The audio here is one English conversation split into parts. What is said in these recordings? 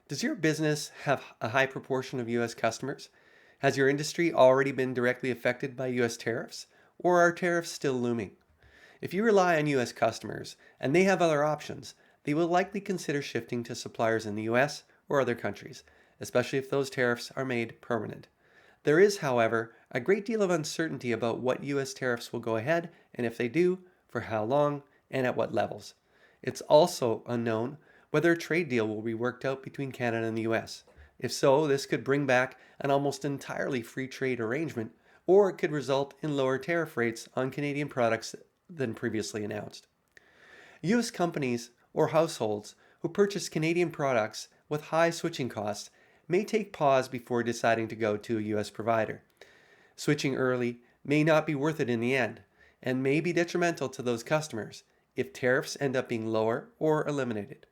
Does your business have a high proportion of U.S. customers? Has your industry already been directly affected by U.S. tariffs, or are tariffs still looming? If you rely on U.S. customers and they have other options, they will likely consider shifting to suppliers in the U.S. or other countries, especially if those tariffs are made permanent. There is, however, a great deal of uncertainty about what U.S. tariffs will go ahead, and if they do, for how long and at what levels. It's also unknown whether a trade deal will be worked out between Canada and the US. If so, this could bring back an almost entirely free trade arrangement, or it could result in lower tariff rates on Canadian products than previously announced. US companies or households who purchase Canadian products with high switching costs may take pause before deciding to go to a US provider. Switching early may not be worth it in the end, and may be detrimental to those customers if tariffs end up being lower or eliminated.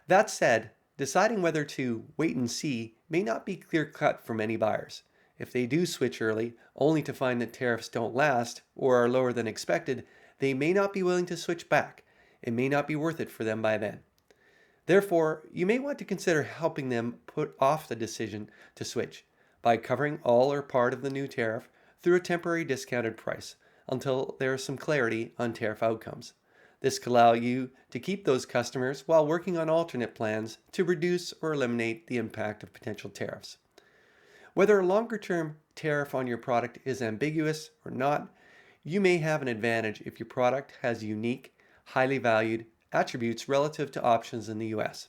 That said, deciding whether to wait and see may not be clear cut for many buyers. If they do switch early, only to find that tariffs don't last or are lower than expected, they may not be willing to switch back. It may not be worth it for them by then. Therefore, you may want to consider helping them put off the decision to switch by covering all or part of the new tariff through a temporary discounted price until there is some clarity on tariff outcomes. This could allow you to keep those customers while working on alternate plans to reduce or eliminate the impact of potential tariffs. Whether a longer term tariff on your product is ambiguous or not, you may have an advantage if your product has unique, highly valued attributes relative to options in the US.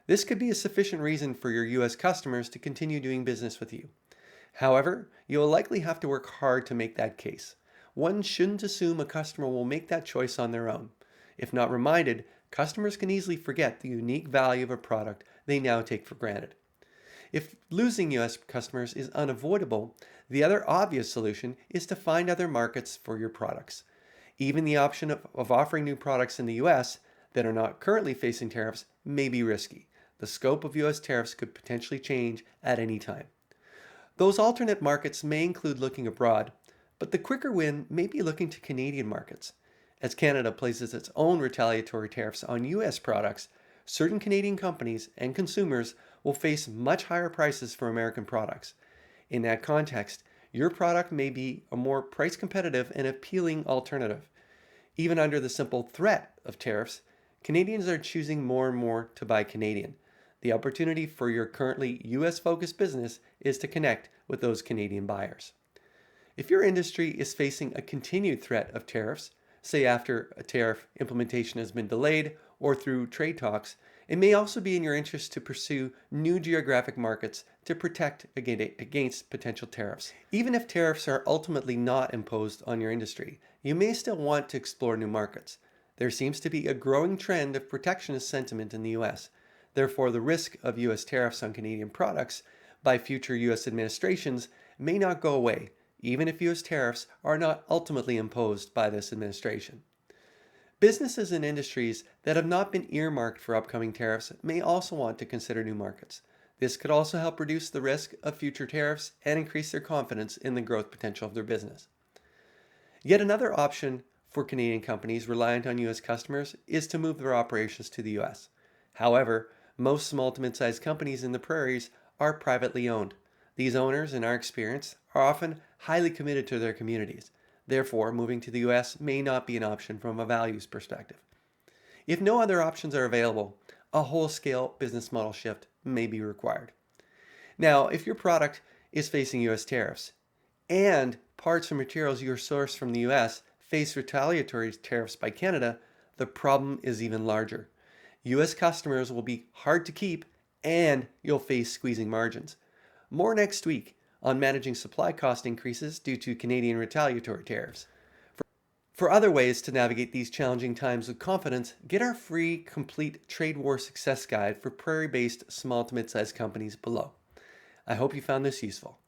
This could be a sufficient reason for your US customers to continue doing business with you. However, you will likely have to work hard to make that case. One shouldn't assume a customer will make that choice on their own. If not reminded, customers can easily forget the unique value of a product they now take for granted. If losing US customers is unavoidable, the other obvious solution is to find other markets for your products. Even the option of offering new products in the US that are not currently facing tariffs may be risky. The scope of US tariffs could potentially change at any time. Those alternate markets may include looking abroad, but the quicker win may be looking to Canadian markets. As Canada places its own retaliatory tariffs on US products, certain Canadian companies and consumers will face much higher prices for American products. In that context, your product may be a more price competitive and appealing alternative. Even under the simple threat of tariffs, Canadians are choosing more and more to buy Canadian. The opportunity for your currently US focused business is to connect with those Canadian buyers. If your industry is facing a continued threat of tariffs, say after a tariff implementation has been delayed or through trade talks, it may also be in your interest to pursue new geographic markets to protect against potential tariffs. Even if tariffs are ultimately not imposed on your industry, you may still want to explore new markets. There seems to be a growing trend of protectionist sentiment in the US. Therefore, the risk of US tariffs on Canadian products by future US administrations may not go away, even if US tariffs are not ultimately imposed by this administration. Businesses and industries that have not been earmarked for upcoming tariffs may also want to consider new markets. This could also help reduce the risk of future tariffs and increase their confidence in the growth potential of their business. Yet another option for Canadian companies reliant on US customers is to move their operations to the US. However, most small to mid-sized companies in the prairies are privately owned. These owners, in our experience, are often highly committed to their communities. Therefore, moving to the US may not be an option from a values perspective. If no other options are available, a whole-scale business model shift may be required. Now, if your product is facing US tariffs and parts or materials you source from the US face retaliatory tariffs by Canada, the problem is even larger. US customers will be hard to keep and you'll face squeezing margins. More next week on managing supply cost increases due to Canadian retaliatory tariffs. For other ways to navigate these challenging times with confidence, get our free, complete trade war success guide for prairie-based small to mid-sized companies below. I hope you found this useful.